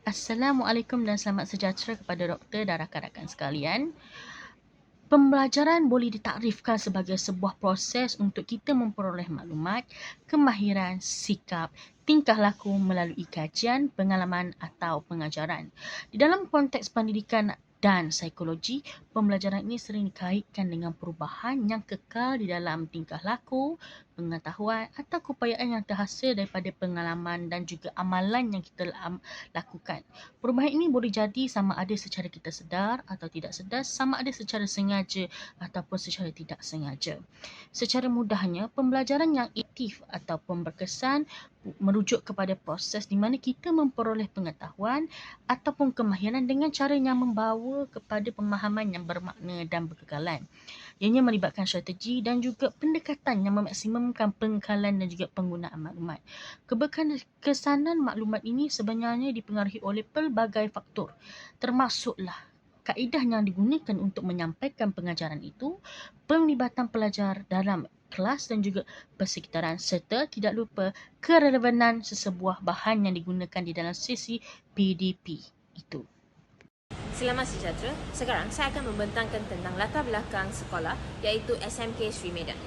Assalamualaikum dan selamat sejahtera kepada doktor dan rakan-rakan sekalian. Pembelajaran boleh ditakrifkan sebagai sebuah proses untuk kita memperoleh maklumat, kemahiran, sikap, tingkah laku melalui kajian, pengalaman atau pengajaran. Di dalam konteks pendidikan dan psikologi, pembelajaran ini sering dikaitkan dengan perubahan yang kekal di dalam tingkah laku, pengetahuan atau keupayaan yang terhasil daripada pengalaman dan juga amalan yang kita lakukan. Perubahan ini boleh jadi sama ada secara kita sedar atau tidak sedar, sama ada secara sengaja ataupun secara tidak sengaja. Secara mudahnya, pembelajaran yang aktif ataupun berkesan merujuk kepada proses di mana kita memperoleh pengetahuan ataupun kemahiran dengan cara yang membawa kepada pemahaman yang bermakna dan berkekalan. Ianya melibatkan strategi dan juga pendekatan yang memaksimumkan pengekalan dan juga penggunaan maklumat. Keberkesanan maklumat ini sebenarnya dipengaruhi oleh pelbagai faktor, termasuklah kaedah yang digunakan untuk menyampaikan pengajaran itu, penglibatan pelajar dalam kelas dan juga persekitaran, serta tidak lupa kerelevanan sesebuah bahan yang digunakan di dalam sesi PDP itu. Selamat sejahtera. Sekarang saya akan membentangkan tentang latar belakang sekolah iaitu SMK Sri Medan.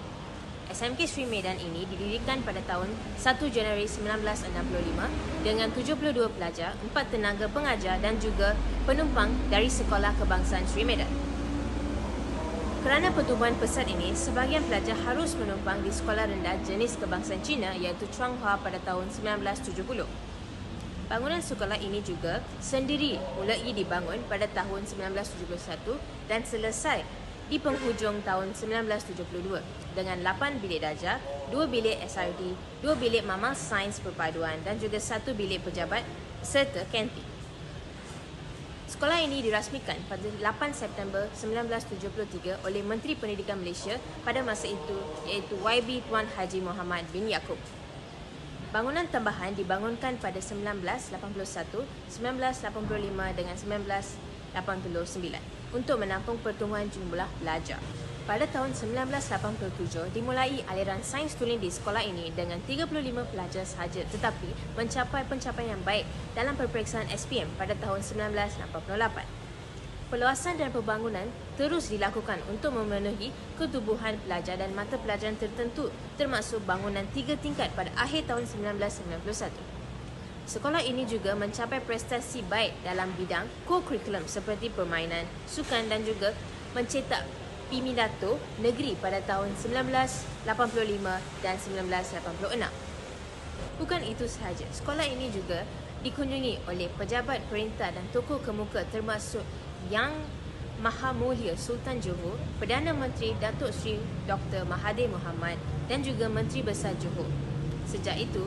SMK Sri Medan ini didirikan pada tahun 1 Januari 1965 dengan 72 pelajar, 4 tenaga pengajar dan juga penumpang dari Sekolah Kebangsaan Sri Medan. Kerana pertumbuhan pesat ini, sebahagian pelajar harus menumpang di sekolah rendah jenis kebangsaan Cina iaitu Changhua pada tahun 1970. Bangunan sekolah ini juga sendiri mulai dibangun pada tahun 1971 dan selesai di penghujung tahun 1972 dengan 8 bilik darjah, 2 bilik SRD, 2 bilik mamal sains perpaduan dan juga 1 bilik pejabat serta kantin. Sekolah ini dirasmikan pada 8 September 1973 oleh Menteri Pendidikan Malaysia pada masa itu iaitu YB Tuan Haji Muhammad bin Yaakob. Bangunan tambahan dibangunkan pada 1981, 1985 dengan 1989 untuk menampung pertumbuhan jumlah pelajar. Pada tahun 1987, dimulai aliran sains tulen di sekolah ini dengan 35 pelajar sahaja tetapi mencapai pencapaian yang baik dalam peperiksaan SPM pada tahun 1988. Perluasan dan pembangunan terus dilakukan untuk memenuhi ketubuhan pelajar dan mata pelajaran tertentu termasuk bangunan 3 tingkat pada akhir tahun 1991. Sekolah ini juga mencapai prestasi baik dalam bidang co-curriculum seperti permainan, sukan dan juga mencetak Pimidato Negeri pada tahun 1985 dan 1986. Bukan itu sahaja, sekolah ini juga dikunjungi oleh pejabat perintah dan tokoh kemuka termasuk Yang Maha Mulia Sultan Johor, Perdana Menteri Datuk Seri Dr. Mahathir Mohamad dan juga Menteri Besar Johor. Sejak itu,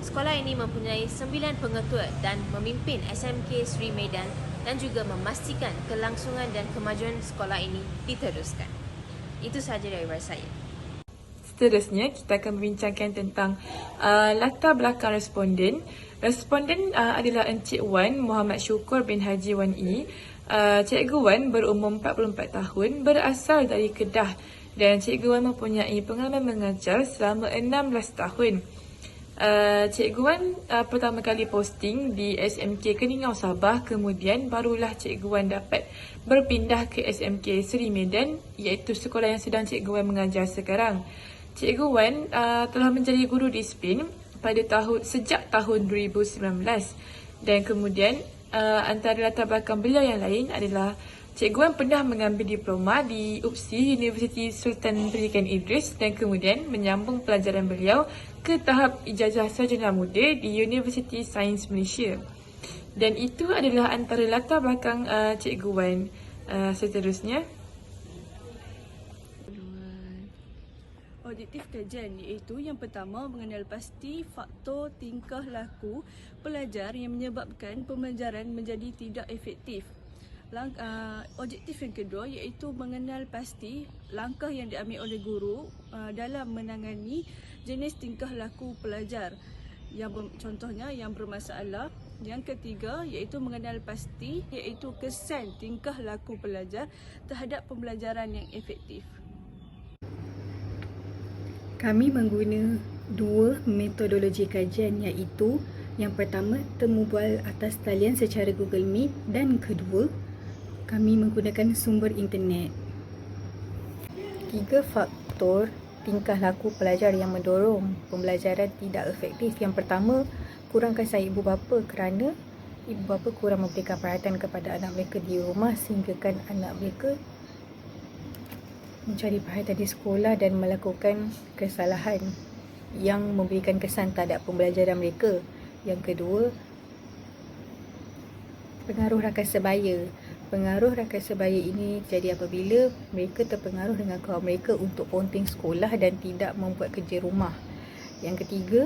sekolah ini mempunyai 9 pengetua dan memimpin SMK Sri Medan dan juga memastikan kelangsungan dan kemajuan sekolah ini diteruskan. Itu sahaja daripada saya. Seterusnya, kita akan membincangkan tentang latar belakang responden. Responden adalah Encik Wan Muhammad Syukur bin Haji Wan E. Cikgu Wan berumur 44 tahun, berasal dari Kedah dan Cikgu Wan mempunyai pengalaman mengajar selama 16 tahun. Cikgu Wan pertama kali posting di SMK Keningau Sabah, kemudian barulah Cikgu Wan dapat berpindah ke SMK Sri Medan iaitu sekolah yang sedang Cikgu Wan mengajar sekarang. Cikgu Wan telah menjadi guru disiplin sejak tahun 2019 dan kemudian antara latar belakang beliau yang lain adalah Cikgu Wan pernah mengambil diploma di UPSI Universiti Sultan Pendidikan Idris dan kemudian menyambung pelajaran beliau ke tahap ijazah sarjana muda di Universiti Sains Malaysia. Dan itu adalah antara latar belakang Cikgu Wan. Seterusnya, objektif kajian iaitu yang pertama mengenal pasti faktor tingkah laku pelajar yang menyebabkan pembelajaran menjadi tidak efektif. Objektif yang kedua iaitu mengenal pasti langkah yang diambil oleh guru dalam menangani jenis tingkah laku pelajar contohnya yang bermasalah. Yang ketiga iaitu mengenal pasti iaitu kesan tingkah laku pelajar terhadap pembelajaran yang efektif. Kami mengguna dua metodologi kajian iaitu Yang pertama, temu bual atas talian secara Google Meet, dan kedua, kami menggunakan sumber internet. 3 faktor tingkah laku pelajar yang mendorong pembelajaran tidak efektif. Yang pertama, kurang kasih ibu bapa kerana ibu bapa kurang memberikan perhatian kepada anak mereka di rumah sehinggakan anak mereka mencari perhatian di sekolah dan melakukan kesalahan yang memberikan kesan terhadap pembelajaran mereka. Yang kedua, pengaruh rakan sebaya. Pengaruh rakan sebaya ini jadi apabila mereka terpengaruh dengan kawan mereka untuk ponting sekolah dan tidak membuat kerja rumah. Yang ketiga,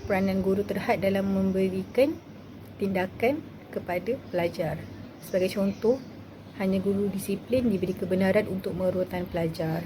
peranan guru terhad dalam memberikan tindakan kepada pelajar. Sebagai contoh, hanya guru disiplin diberi kebenaran untuk merutan pelajar.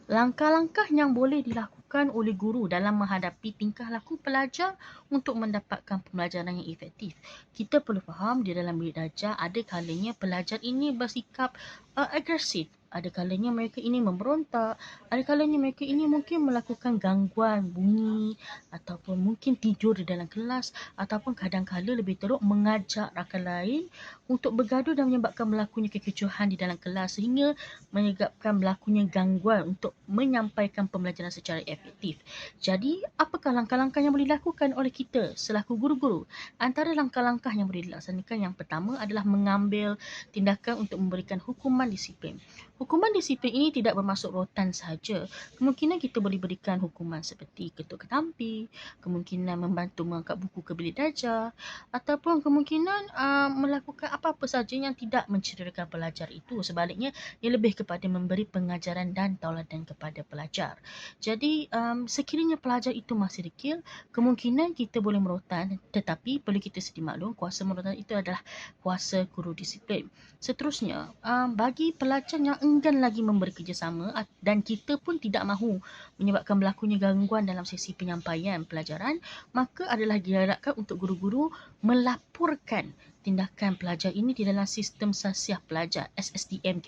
Langkah-langkah yang boleh dilakukan oleh guru dalam menghadapi tingkah laku pelajar untuk mendapatkan pembelajaran yang efektif. Kita perlu faham di dalam bilik darjah ada kalanya pelajar ini bersikap agresif. Ada kalanya mereka ini memberontak, ada kalanya mereka ini mungkin melakukan gangguan bunyi ataupun mungkin tidur di dalam kelas ataupun kadang-kala lebih teruk mengajak rakan lain untuk bergaduh dan menyebabkan berlakunya kekecohan di dalam kelas sehingga menyebabkan berlakunya gangguan untuk menyampaikan pembelajaran secara efektif. Jadi, apakah langkah-langkah yang boleh dilakukan oleh kita selaku guru-guru? Antara langkah-langkah yang boleh dilaksanakan yang pertama adalah mengambil tindakan untuk memberikan hukuman disiplin. Hukuman disiplin ini tidak bermaksud rotan sahaja. Kemungkinan kita boleh berikan hukuman seperti ketuk ketampi, kemungkinan membantu mengangkat buku ke bilik darjah, ataupun kemungkinan melakukan apa-apa sahaja yang tidak mencederakan pelajar itu. Sebaliknya, ia lebih kepada memberi pengajaran dan tauladan kepada pelajar. Jadi, sekiranya pelajar itu masih degil, kemungkinan kita boleh merotan, tetapi perlu kita sedia maklum, kuasa merotan itu adalah kuasa guru disiplin. Seterusnya, bagi pelajar yang enggan lagi memberi kerjasama dan kita pun tidak mahu menyebabkan berlakunya gangguan dalam sesi penyampaian pelajaran, maka adalah diharapkan untuk guru-guru melaporkan tindakan pelajar ini di dalam sistem sasiah pelajar SSDM.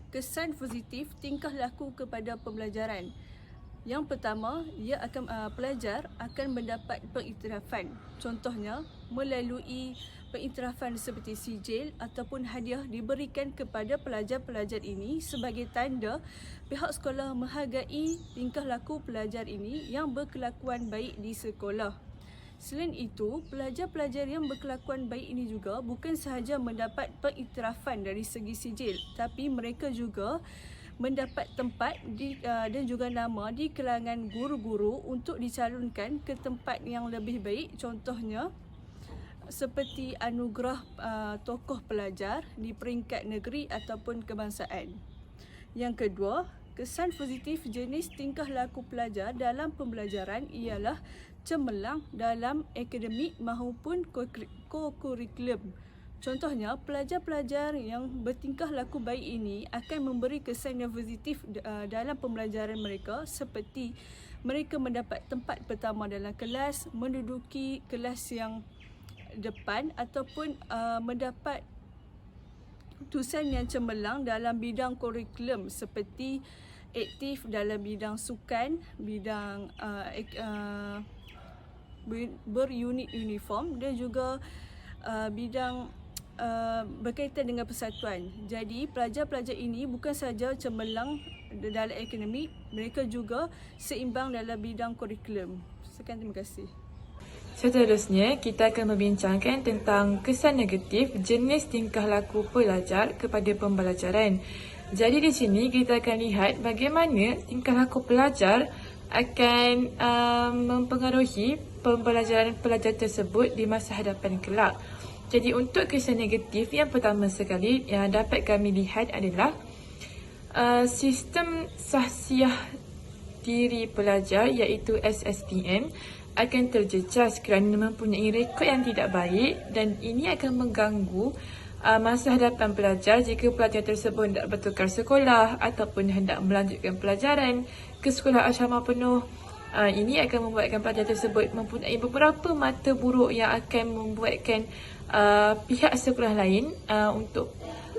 Kesan positif tingkah laku kepada pembelajaran. Yang pertama, pelajar akan mendapat pengiktirafan. Contohnya, melalui pengiktirafan seperti sijil ataupun hadiah diberikan kepada pelajar-pelajar ini sebagai tanda pihak sekolah menghargai tingkah laku pelajar ini yang berkelakuan baik di sekolah. Selain itu, pelajar-pelajar yang berkelakuan baik ini juga bukan sahaja mendapat pengiktirafan dari segi sijil, tapi mereka juga mendapat tempat dan juga nama di kalangan guru-guru untuk dicalonkan ke tempat yang lebih baik. Contohnya seperti anugerah tokoh pelajar di peringkat negeri ataupun kebangsaan. Yang kedua, kesan positif jenis tingkah laku pelajar dalam pembelajaran ialah cemerlang dalam akademik maupun co-curriculum. Contohnya, pelajar-pelajar yang bertingkah laku baik ini akan memberi kesan yang positif dalam pembelajaran mereka seperti mereka mendapat tempat pertama dalam kelas, menduduki kelas yang depan ataupun mendapat keputusan yang cemerlang dalam bidang kurikulum seperti aktif dalam bidang sukan, bidang berunit uniform dan juga bidang berkaitan dengan persatuan. Jadi pelajar-pelajar ini bukan sahaja cemerlang dalam akademik, mereka juga seimbang dalam bidang kurikulum. Sekian, terima kasih. Seterusnya, kita akan membincangkan tentang kesan negatif jenis tingkah laku pelajar kepada pembelajaran. Jadi di sini kita akan lihat bagaimana tingkah laku pelajar akan mempengaruhi pembelajaran pelajar tersebut di masa hadapan kelak. Jadi untuk kesan negatif yang pertama sekali yang dapat kami lihat adalah sistem sahsiah diri pelajar iaitu SSDM akan terjejas kerana mempunyai rekod yang tidak baik dan ini akan mengganggu masa hadapan pelajar jika pelajar tersebut hendak bertukar sekolah ataupun hendak melanjutkan pelajaran ke sekolah asrama penuh. Ini akan membuatkan pelajar tersebut mempunyai beberapa mata buruk yang akan membuatkan pihak sekolah lain untuk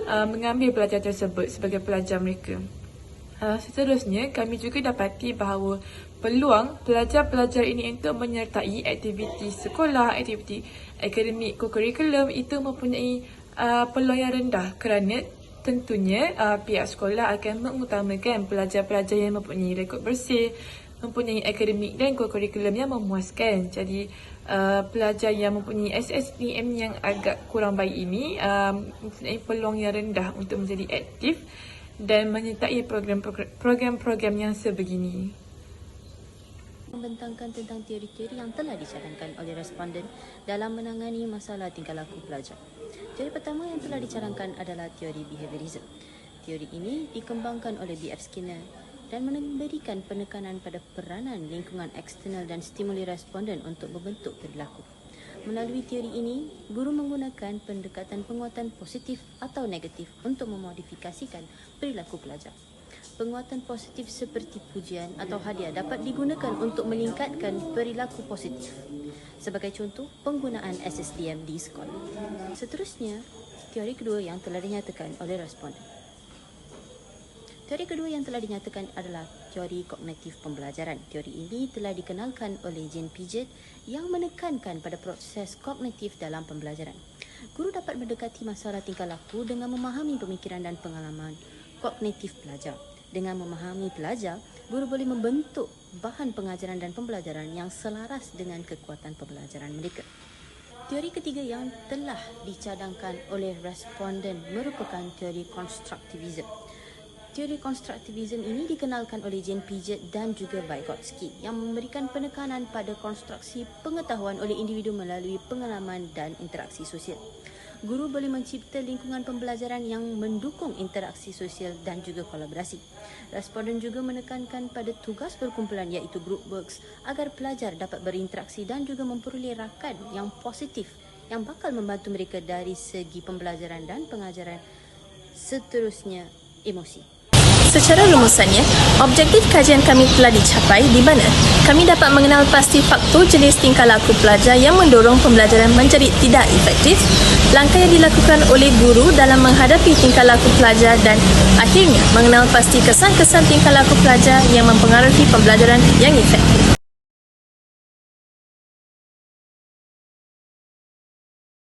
mengambil pelajar tersebut sebagai pelajar mereka. Seterusnya, kami juga dapati bahawa peluang pelajar-pelajar ini untuk menyertai aktiviti sekolah, aktiviti akademik kokurikulum itu mempunyai peluang yang rendah kerana tentunya pihak sekolah akan mengutamakan pelajar-pelajar yang mempunyai rekod bersih, mempunyai akademik dan kokurikulum yang memuaskan. Jadi pelajar yang mempunyai SSPM yang agak kurang baik ini mempunyai peluang yang rendah untuk menjadi aktif dan menyertai program-program yang sebegini. Membentangkan tentang teori-teori yang telah dicadangkan oleh responden dalam menangani masalah tingkah laku pelajar. Teori pertama yang telah dicadangkan adalah teori behaviorism. Teori ini dikembangkan oleh B.F. Skinner dan memberikan penekanan pada peranan lingkungan eksternal dan stimuli responden untuk membentuk perilaku. Melalui teori ini, guru menggunakan pendekatan penguatan positif atau negatif untuk memodifikasikan perilaku pelajar. Penguatan positif seperti pujian atau hadiah dapat digunakan untuk meningkatkan perilaku positif. Sebagai contoh, penggunaan SSDM di sekolah. Seterusnya, teori kedua yang telah dinyatakan oleh responden. Teori kedua yang telah dinyatakan adalah teori kognitif pembelajaran. Teori ini telah dikenalkan oleh Jane Piaget yang menekankan pada proses kognitif dalam pembelajaran. Guru dapat mendekati masalah tingkah laku dengan memahami pemikiran dan pengalaman kognitif pelajar. Dengan memahami pelajar, guru boleh membentuk bahan pengajaran dan pembelajaran yang selaras dengan kekuatan pembelajaran mereka. Teori ketiga yang telah dicadangkan oleh responden merupakan teori konstruktivisme. Teori konstruktivisme ini dikenalkan oleh Jane Piaget dan juga Vygotsky yang memberikan penekanan pada konstruksi pengetahuan oleh individu melalui pengalaman dan interaksi sosial. Guru boleh mencipta lingkungan pembelajaran yang mendukung interaksi sosial dan juga kolaborasi. Responden juga menekankan pada tugas berkumpulan iaitu group works agar pelajar dapat berinteraksi dan juga memperoleh rakan yang positif yang bakal membantu mereka dari segi pembelajaran dan pengajaran. Seterusnya, emosi. Secara rumusannya, objektif kajian kami telah dicapai di mana kami dapat mengenal pasti faktor jenis tingkah laku pelajar yang mendorong pembelajaran menjadi tidak efektif, langkah yang dilakukan oleh guru dalam menghadapi tingkah laku pelajar dan akhirnya mengenal pasti kesan-kesan tingkah laku pelajar yang mempengaruhi pembelajaran yang efektif.